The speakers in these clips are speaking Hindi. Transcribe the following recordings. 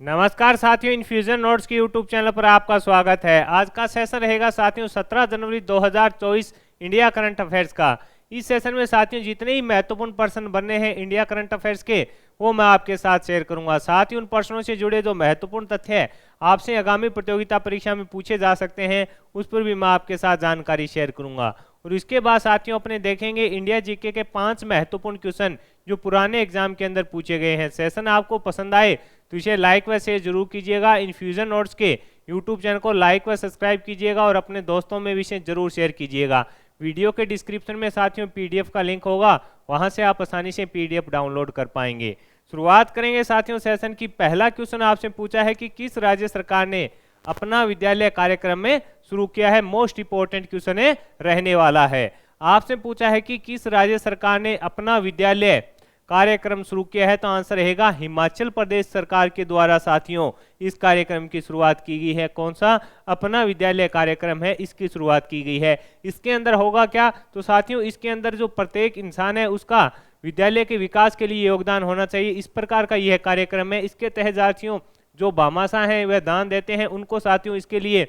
नमस्कार साथियों, इन्फ्यूजन नोट्स के यूट्यूब चैनल पर आपका स्वागत है। आज का सेशन रहेगा साथियों 17 जनवरी 2024 इंडिया करंट अफेयर्स का। इस सेशन में साथियों जितने ही महत्वपूर्ण प्रश्न बनने हैं इंडिया करंट अफेयर्स के, वो मैं आपके साथ शेयर करूंगा। साथ ही उन प्रश्नों से जुड़े जो महत्वपूर्ण तथ्य है आपसे आगामी प्रतियोगिता परीक्षा में पूछे जा सकते हैं, उस पर भी मैं आपके साथ जानकारी शेयर करूंगा। और इसके बाद साथियों अपने देखेंगे इंडिया जीके के 5 महत्वपूर्ण क्वेश्चन जो पुराने एग्जाम के अंदर पूछे गए हैं। सेशन आपको पसंद आए तो इसे लाइक व शेयर जरूर कीजिएगा। इन्फ्यूजन नोट्स के यूट्यूब चैनल को लाइक व सब्सक्राइब कीजिएगा और अपने दोस्तों में भी इसे जरूर शेयर कीजिएगा। वीडियो के डिस्क्रिप्शन में साथियों पीडीएफ का लिंक होगा, वहां से आप आसानी से पीडीएफ डाउनलोड कर पाएंगे। शुरुआत करेंगे साथियों सेशन की। पहला क्वेश्चन आपसे पूछा है कि किस राज्य सरकार ने अपना विद्यालय कार्यक्रम में शुरू किया है। मोस्ट इंपोर्टेंट क्वेश्चन रहने वाला है। आपसे पूछा है कि किस राज्य सरकार ने अपना विद्यालय कार्यक्रम शुरू किया है, तो आंसर रहेगा हिमाचल प्रदेश सरकार के द्वारा साथियों इस कार्यक्रम की शुरुआत की गई है। कौन सा अपना विद्यालय कार्यक्रम है, इसकी शुरुआत की गई है। इसके अंदर होगा क्या, तो साथियों इसके अंदर जो प्रत्येक इंसान है उसका विद्यालय के विकास के लिए योगदान होना चाहिए, इस प्रकार का यह कार्यक्रम है। इसके तहत साथियों जो भामाशाह हैं वह दान देते हैं, उनको साथियों इसके लिए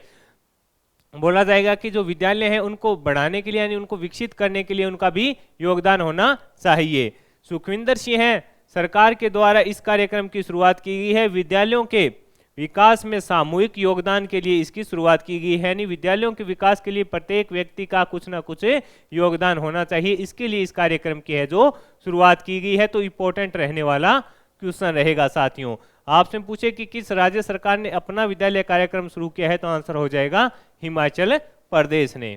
बोला जाएगा कि जो विद्यालय है उनको बढ़ाने के लिए यानी उनको विकसित करने के लिए उनका भी योगदान होना चाहिए। सुखविंदर सिंह है सरकार के द्वारा इस कार्यक्रम की शुरुआत की गई है। विद्यालयों के विकास में सामूहिक योगदान के लिए इसकी शुरुआत की गई है, यानी विद्यालयों के विकास के लिए प्रत्येक व्यक्ति का कुछ ना कुछ योगदान होना चाहिए, इसके लिए इस कार्यक्रम की है जो शुरुआत की गई है। तो इंपॉर्टेंट रहने वाला क्वेश्चन रहेगा साथियों। आपसे पूछे कि किस राज्य सरकार ने अपना विद्यालय कार्यक्रम शुरू किया है, तो आंसर हो जाएगा हिमाचल प्रदेश ने।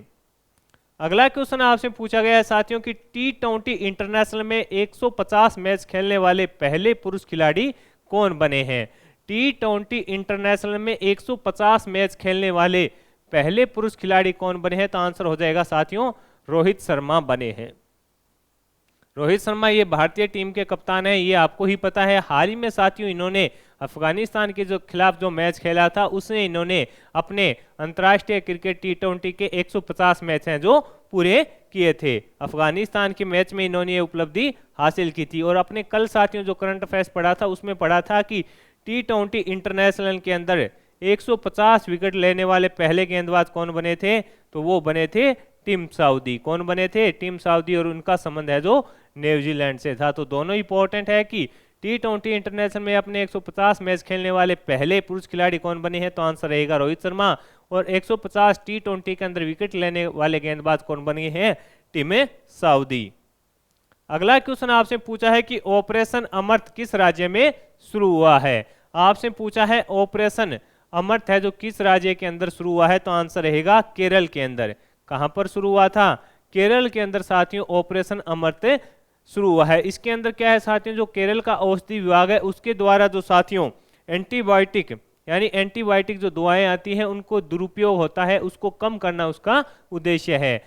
अगला क्वेश्चन आपसे पूछा गया है साथियों कि T20 इंटरनेशनल में 150 मैच खेलने वाले पहले पुरुष खिलाड़ी कौन बने हैं। T20 इंटरनेशनल में 150 मैच खेलने वाले पहले पुरुष खिलाड़ी कौन बने हैं, तो आंसर हो जाएगा साथियों रोहित शर्मा बने हैं। रोहित शर्मा ये भारतीय टीम के कप्तान है, ये आपको ही पता है। हाल ही में साथियों इन्होंने अफगानिस्तान के जो खिलाफ जो मैच खेला था उसमें इन्होंने अपने अंतर्राष्ट्रीय क्रिकेट T20 के 150 मैच हैं जो पूरे किए थे। अफगानिस्तान के मैच में इन्होंने ये उपलब्धि हासिल की थी। और अपने कल साथियों जो करंट अफेयर्स पढ़ा था उसमें पढ़ा था कि T20 इंटरनेशनल के अंदर 150 विकेट लेने वाले पहले गेंदबाज कौन बने थे, तो वो बने थे टिम साउदी। कौन बने थे, टिम साउदी, और उनका संबंध है जो न्यूजीलैंड से था। तो दोनों इंपॉर्टेंट है कि T20 इंटरनेशनल में अपने 150 मैच खेलने वाले पहले पुरुष खिलाड़ी कौन बने हैं, तो आंसर रहेगा रोहित शर्मा। और 150 T20 के अंदर विकेट लेने वाले गेंदबाज कौन बने हैं, टिम साउदी। अगला क्वेश्चन आपसे पूछा है कि ऑपरेशन अमर्थ किस राज्य में शुरू हुआ है। आपसे पूछा है ऑपरेशन अमर्थ है जो किस राज्य के अंदर शुरू हुआ है, तो आंसर रहेगा केरल के अंदर। कहां पर शुरू हुआ था, केरल के अंदर साथियों ऑपरेशन अमर्थ शुरू हुआ है। इसके अंदर क्या है साथियों, जो केरल का औषधि विभाग है उसके द्वारा जो साथियों एंटीबायोटिक यानी एंटीबायोटिक जो दवाएं आती हैं उनको दुरुपयोग होता है, उसको कम करना उसका उद्देश्य है।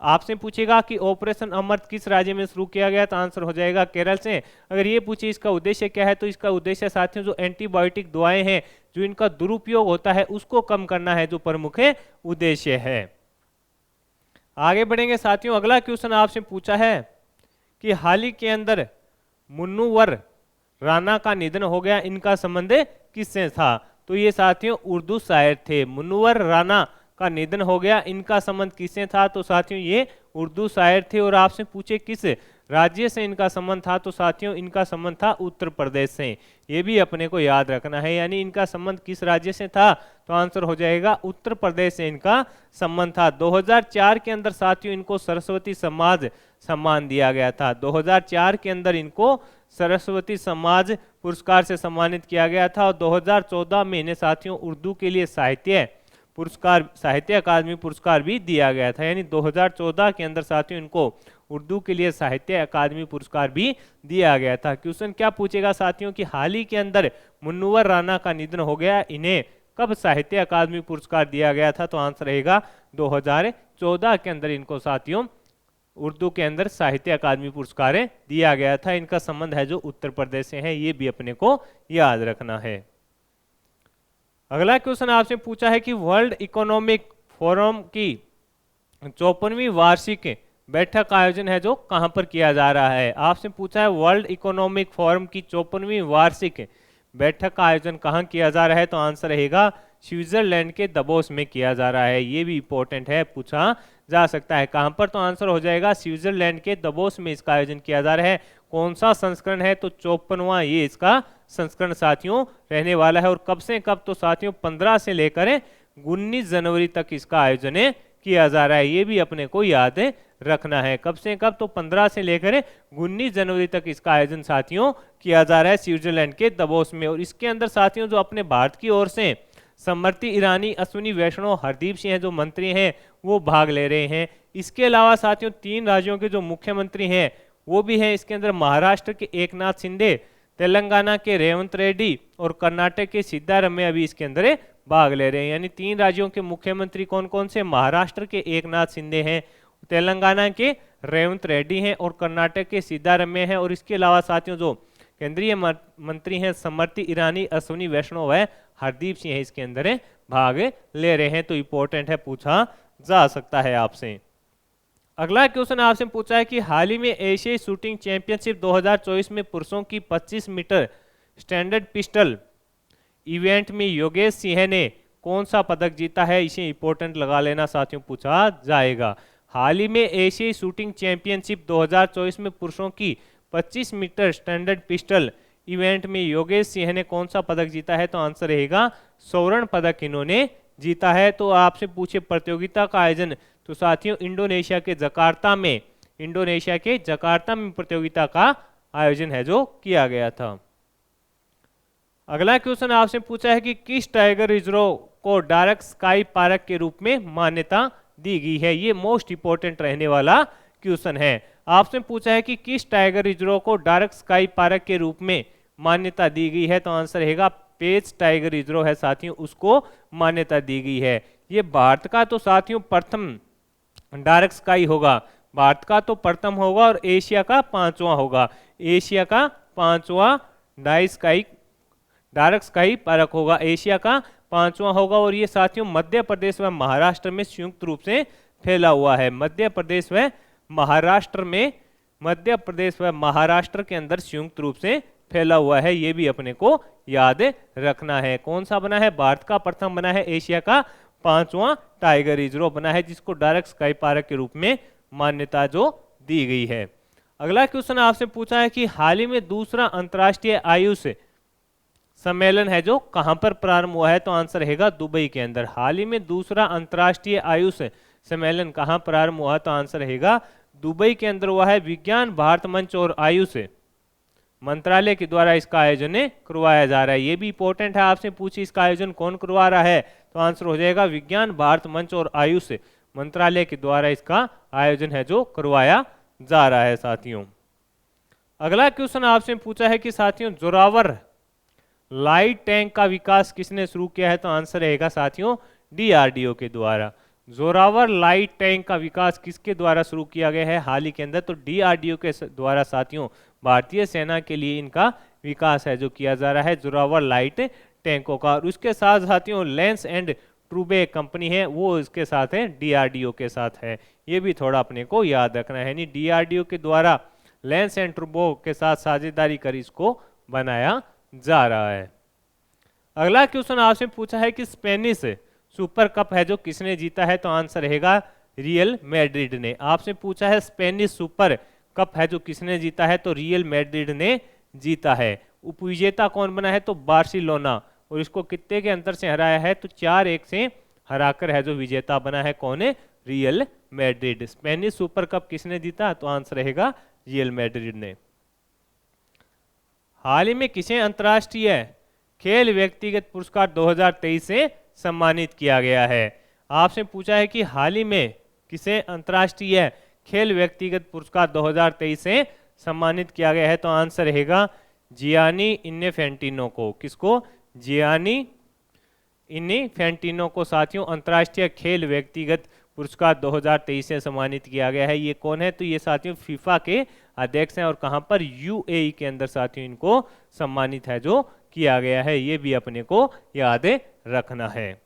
आपसे पूछेगा कि ऑपरेशन अमर्थ किस राज्य में शुरू किया गया, तो आंसर हो जाएगा केरल से। अगर ये पूछे इसका उद्देश्य क्या है, तो इसका उद्देश्य साथियों जो एंटीबायोटिक दवाएं हैं जो इनका दुरुपयोग होता है उसको कम करना है, जो प्रमुख उद्देश्य है। आगे बढ़ेंगे साथियों। अगला क्वेश्चन आपसे पूछा है कि हाल ही के अंदर मुन्नुवर राना का निधन हो गया, इनका संबंध किससे था, तो ये साथियों उर्दू शायर थे। मुन्नुवर राना का निधन हो गया, इनका संबंध किससे था, तो साथियों ये उर्दू शायर थे। और आपसे पूछे किस राज्य से इनका संबंध था, तो साथियों इनका संबंध था उत्तर प्रदेश से। ये भी अपने को याद रखना है, यानी इनका संबंध किस राज्य से था, तो आंसर हो जाएगा उत्तर प्रदेश से इनका संबंध था। 2004 के अंदर साथियों इनको सरस्वती समाज सम्मान दिया गया था। 2004 के अंदर इनको सरस्वती समाज पुरस्कार से सम्मानित किया गया था। और 2014 में इन्हें साथियों उर्दू के लिए साहित्य पुरस्कार, साहित्य अकादमी पुरस्कार भी दिया गया था। यानी 2014 के अंदर साथियों इनको उर्दू के लिए साहित्य अकादमी पुरस्कार भी दिया गया था। क्वेश्चन क्या पूछेगा साथियों कि हाल ही के अंदर मुन्नुवर राना का निधन हो गया, इन्हें कब साहित्य अकादमी पुरस्कार दिया गया था, तो आंसर रहेगा 2014 के अंदर इनको साथियों उर्दू के अंदर साहित्य अकादमी पुरस्कार दिया गया था। इनका संबंध है जो उत्तर प्रदेश से है, ये भी अपने को याद रखना है। अगला क्वेश्चन आपसे पूछा है कि वर्ल्ड इकोनॉमिक फोरम की 54वीं वार्षिक बैठक का आयोजन है जो कहां पर किया जा रहा है। आपसे पूछा है वर्ल्ड इकोनॉमिक फोरम की 54वीं वार्षिक बैठक का आयोजन कहाँ किया जा रहा है? तो आंसर रहेगा स्विट्जरलैंड के दबोस में किया जा रहा है। ये भी इंपॉर्टेंट है, पूछा जा सकता है। कहाँ पर? तो आंसर हो जाएगा स्विट्जरलैंड के दबोस में इसका आयोजन किया जा रहा है। कौन सा संस्करण है? तो 54वां ये इसका संस्करण साथियों रहने वाला है। और कब से कब? तो साथियों 15 से लेकर 19 जनवरी तक इसका आयोजन किया जा रहा है। ये भी अपने को याद रखना है। कब से कब? तो 15 से लेकर 19 जनवरी तक इसका आयोजन साथियों किया जा रहा है स्विट्जरलैंड के दबोस में। और इसके अंदर साथियों जो अपने भारत की ओर से स्मृति ईरानी, अश्विनी वैष्णव, हरदीप सिंह जो मंत्री हैं वो भाग ले रहे हैं। इसके अलावा साथियों 3 राज्यों के जो मुख्यमंत्री हैं वो भी हैं इसके अंदर। महाराष्ट्र के एकनाथ शिंदे, तेलंगाना के रेवंत रेड्डी और कर्नाटक के सिद्धारमैया भी इसके अंदर भाग ले रहे हैं। यानी 3 राज्यों के मुख्यमंत्री कौन कौन से? महाराष्ट्र के एकनाथ शिंदे हैं, तेलंगाना के रेवंत रेड्डी हैं और कर्नाटक के सिद्धारमैया हैं। और इसके अलावा साथियों जो केंद्रीय मंत्री हैं स्मृति ईरानी, अश्विनी वैष्णव है, हरदीप सिंह है, इसके अंदर भाग ले रहे हैं। तो इंपॉर्टेंट है, पूछा जा सकता है आपसे। अगला क्वेश्चन आपसे पूछा है कि हाल ही में एशियाई शूटिंग चैंपियनशिप 2024 में पुरुषों की 25 मीटर स्टैंडर्ड पिस्टल इवेंट में योगेश सिंह ने कौन सा पदक जीता है? इसे इंपॉर्टेंट लगा लेना साथियों, पूछा जाएगा। हाल ही में एशियाई शूटिंग चैंपियनशिप 2024 में पुरुषों की 25 मीटर स्टैंडर्ड पिस्टल इवेंट में योगेश सिंह ने कौन सा पदक जीता है? तो आंसर रहेगा स्वर्ण पदक इन्होंने जीता है। तो आपसे पूछे प्रतियोगिता का आयोजन, तो साथियों इंडोनेशिया के जकार्ता में प्रतियोगिता का आयोजन है जो किया गया था। अगला क्वेश्चन आपसे पूछा है कि किस टाइगर रिजर्व को डार्क स्काई पार्क के रूप में मान्यता दी गई है? ये मोस्ट इंपोर्टेंट रहने वाला क्वेश्चन है। आपसे पूछा है कि किस टाइगर रिजर्व को डार्क स्काई पार्क के रूप में मान्यता दी गई है? तो आंसर रहेगा पेंच टाइगर रिजर्व है साथियों, उसको मान्यता दी गई है। ये भारत का तो साथियों प्रथम डार्क स्काई होगा, भारत का तो प्रथम होगा और एशिया का 5वां होगा। एशिया का 5वां डार्क स्काई पार्क होगा, एशिया का 5वां होगा। और ये साथियों मध्य प्रदेश व महाराष्ट्र में संयुक्त रूप से फैला हुआ है। मध्य प्रदेश व महाराष्ट्र के अंदर संयुक्त रूप से फैला हुआ है। ये भी अपने को याद रखना है। कौन सा बना है? भारत का प्रथम बना है, एशिया का 5वां टाइगर रिजर्व बना है, जिसको डार्क स्काई पार्क के रूप में मान्यता जो दी गई है। अगला क्वेश्चन आपसे पूछा है कि हाल ही में दूसरा अंतर्राष्ट्रीय आयुष सम्मेलन है जो कहां पर प्रारंभ हुआ है? तो आंसर रहेगा दुबई के अंदर। हाल ही में दूसरा अंतर्राष्ट्रीय आयुष सम्मेलन कहां प्रारंभ हुआ? तो आंसर रहेगा दुबई के अंदर हुआ है। विज्ञान भारत मंच और आयुष मंत्रालय के द्वारा इसका आयोजन करवाया जा रहा है। ये भी इंपॉर्टेंट है, आपसे पूछी इसका आयोजन कौन करवा रहा है? तो आंसर हो जाएगा विज्ञान भारत मंच और आयुष मंत्रालय के द्वारा इसका आयोजन है जो करवाया जा रहा है साथियों। अगला क्वेश्चन आपसे पूछा है कि साथियों जोरावर लाइट टैंक का विकास किसने शुरू किया है? तो आंसर रहेगा साथियों डीआरडीओ के द्वारा। जोरावर लाइट टैंक का विकास किसके द्वारा शुरू किया गया है हाल ही के अंदर? तो डीआरडीओ के द्वारा साथियों। भारतीय सेना के लिए इनका विकास है जो किया जा रहा है जोरावर लाइट टैंकों का। और उसके साथ साथियों लेंस एंड ट्रूबे कंपनी है वो इसके साथ है, डीआरडीओ के साथ है। ये भी थोड़ा अपने को याद रखना है। डीआरडीओ के द्वारा लेंस एंड ट्रूबो के साथ साझेदारी कर इसको बनाया जा रहा है। अगला क्वेश्चन आपसे पूछा है कि स्पेनिश सुपर कप है जो किसने जीता है? तो आंसर रहेगा रियल मैड्रिड ने। आपसे पूछा है स्पेनिश सुपर कप है जो किसने जीता है? तो रियल मैड्रिड ने जीता है। उपविजेता कौन बना है? तो बार्सिलोना। और इसको कितने के अंतर से हराया है? तो 4-1 से हराकर है जो विजेता बना है। कौन है? Real Madrid. Spanish super cup किसने जीता? तो आंसर रहेगा रियल मैड्रिड ने। हाल ही में किसे अंतर्राष्ट्रीय खेल व्यक्तिगत पुरस्कार 2023 से सम्मानित किया गया है? आपसे पूछा है कि हाल ही में किसे अंतर्राष्ट्रीय खेल व्यक्तिगत पुरस्कार 2023 से सम्मानित किया गया है? तो आंसर रहेगा जियानी इन्फेंटिनो को। किसको? जियानी इन्फेंटिनो को साथियों अंतर्राष्ट्रीय खेल व्यक्तिगत पुरस्कार 2023 से सम्मानित किया गया है। ये कौन है? तो ये साथियों फीफा के अध्यक्ष हैं और कहां पर? यूएई के अंदर साथियों इनको सम्मानित है जो किया गया है। ये भी अपने को याद रखना है।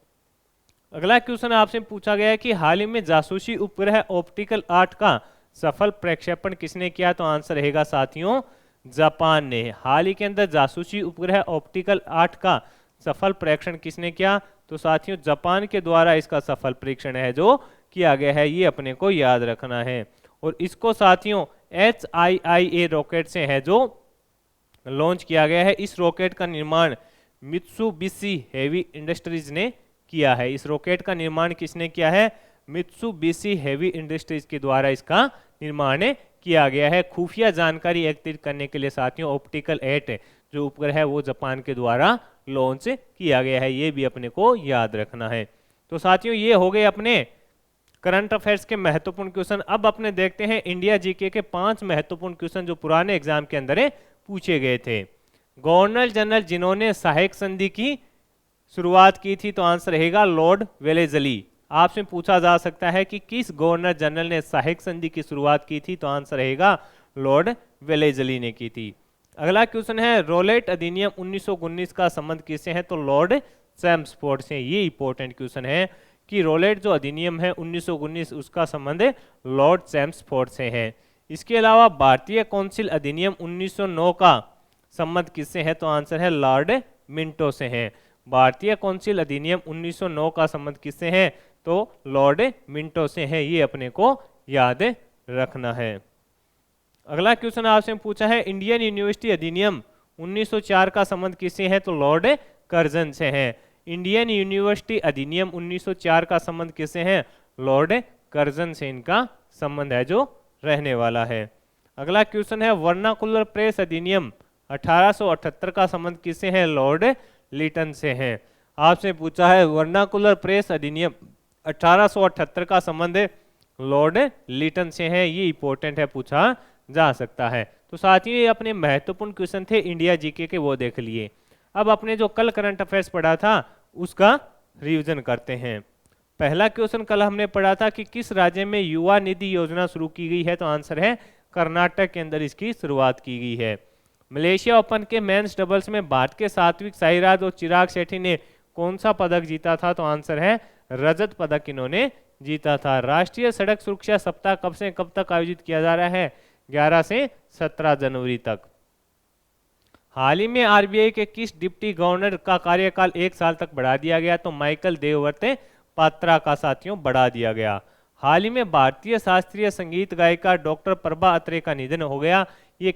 अगला क्वेश्चन आपसे पूछा गया है कि हाल ही में जासूसी उपग्रह ऑप्टिकल 8 का सफल प्रक्षेपण किसने किया? तो आंसर रहेगा साथियों जापान ने। हाल ही के अंदर जासूसी उपग्रह ऑप्टिकल 8 का सफल परीक्षण किसने किया? तो साथियों जापान के द्वारा इसका सफल परीक्षण है जो किया गया है, ये अपने को याद रखना है। और इसको साथियों HIIA रॉकेट से है जो लॉन्च किया गया है। इस रॉकेट का निर्माण मित्सुबिशी हेवी इंडस्ट्रीज ने किया है। इस रॉकेट का निर्माण किसने किया है? मित्सुबिशी हेवी इंडस्ट्रीज के द्वारा इसका निर्माण किया गया है। खुफिया जानकारी एकत्रित करने के लिए साथियों ऑप्टिकल 8 जो उपग्रह है वो जापान के द्वारा लॉन्च किया गया है, ये भी अपने को याद रखना है। तो साथियों ये हो गए अपने करंट अफेयर्स के महत्वपूर्ण क्वेश्चन। अब अपने देखते हैं इंडिया जीके के 5 महत्वपूर्ण क्वेश्चन जो पुराने एग्जाम के अंदर पूछे गए थे। गवर्नर जनरल जिन्होंने सहायक संधि की शुरुआत की थी, तो आंसर रहेगा लॉर्ड वेलेजली। आपसे पूछा जा सकता है कि किस गवर्नर जनरल ने सहायक संधि की शुरुआत की थी, तो आंसर रहेगा लॉर्ड वेलेजली ने की थी। अगला क्वेश्चन है रोलेट अधिनियम 1919 का संबंध किससे है? तो लॉर्ड चैम्सफोर्ड से। ये इंपॉर्टेंट क्वेश्चन है कि रोलेट जो अधिनियम है 1919 उसका संबंध लॉर्ड चैम्सफोर्ड से है। इसके अलावा भारतीय काउंसिल अधिनियम 1909 का संबंध किससे है? तो आंसर है लॉर्ड मिंटो से है। भारतीय काउंसिल अधिनियम 1909 का संबंध किससे है? तो लॉर्ड मिंटो से है, ये अपने को याद रखना है। अगला क्वेश्चन आपसे पूछा है इंडियन यूनिवर्सिटी अधिनियम 1904 का संबंध किससे है? तो लॉर्ड कर्जन से है। इंडियन यूनिवर्सिटी अधिनियम 1904 का संबंध किससे है? लॉर्ड कर्जन से इनका संबंध है जो रहने वाला है। अगला क्वेश्चन है वर्नाकुलर प्रेस अधिनियम 1878 का संबंध किससे है? लॉर्ड लिटन से है। आपसे पूछा है वर्नाकुलर प्रेस अधिनियम 1878 का संबंध लॉर्ड लिटन से है, ये इंपॉर्टेंट है, पूछा जा सकता है। तो साथियों ये अपने महत्वपूर्ण क्वेश्चन थे इंडिया जीके के, वो देख लिए। अब अपने जो कल करंट अफेयर्स पढ़ा था उसका रिवीजन करते हैं। पहला क्वेश्चन कल हमने पढ़ा था कि किस राज्य में युवा निधि योजना शुरू की गई है? तो आंसर है कर्नाटक के अंदर इसकी शुरुआत की गई है। मलेशिया ओपन के मेंस डबल्स में भारत के सात्विक साईराज और चिराग शेट्टी ने कौन सा पदक जीता था? तो आंसर है रजत पदक इन्होंने जीता था। राष्ट्रीय सड़क सुरक्षा सप्ताह कब से कब तक आयोजित किया जा रहा है? 11 से 17 जनवरी तक। हाल ही में आरबीआई के किस डिप्टी गवर्नर का कार्यकाल 1 साल तक बढ़ा दिया गया? तो माइकल देवव्रत पात्रा का साथियों बढ़ा दिया गया। हाल ही में भारतीय शास्त्रीय संगीत गायिका डॉक्टर प्रभा अत्रे का निधन हो गया, ये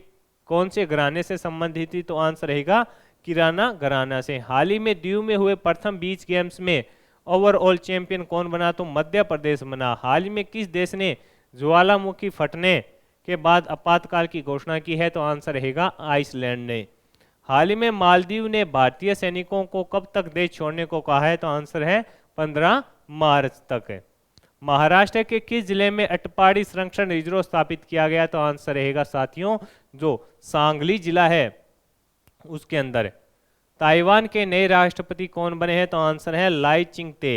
कौन से घराने से संबंधित थी? तो आंसर रहेगा किराना घराना से। हाल ही में दीव में हुए प्रथम बीच गेम्स में ओवरऑल चैंपियन कौन बना? तो मध्य प्रदेश बना। हाल ही में किस देश ने ज्वालामुखी फटने के बाद आपातकाल की घोषणा की है? तो आंसर रहेगा आइसलैंड ने। हाल ही में मालदीव ने भारतीय सैनिकों को कब तक देश छोड़ने को कहा है? तो आंसर है 15 मार्च तक। महाराष्ट्र के किस जिले में अटपाड़ी संरक्षण रिजर्व स्थापित किया गया? तो आंसर रहेगा साथियों जो सांगली जिला है उसके अंदर। ताइवान के नए राष्ट्रपति कौन बने हैं? तो आंसर है लाई चिंगते।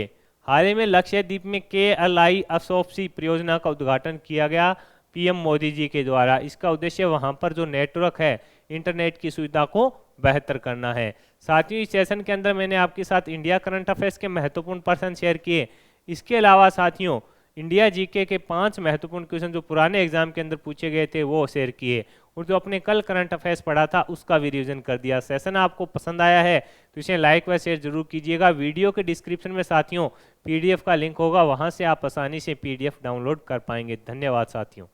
हाल ही में लक्षद्वीप में KLI असोफसी परियोजना का उद्घाटन किया गया पीएम मोदी जी के द्वारा। इसका उद्देश्य वहां पर जो नेटवर्क है इंटरनेट की सुविधा को बेहतर करना है। साथियों इस सेशन के अंदर मैंने आपके साथ इंडिया करंट अफेयर्स के महत्वपूर्ण पर्सन शेयर किए। इसके अलावा साथियों इंडिया जीके के 5 महत्वपूर्ण क्वेश्चन जो पुराने एग्जाम के अंदर पूछे गए थे वो शेयर किए, और जो अपने कल करंट अफेयर्स पढ़ा था उसका भी रिवीजन कर दिया। सेशन आपको पसंद आया है तो इसे लाइक व शेयर जरूर कीजिएगा। वीडियो के डिस्क्रिप्शन में साथियों PDF का लिंक होगा, वहां से आप आसानी से PDF डाउनलोड कर पाएंगे। धन्यवाद साथियों।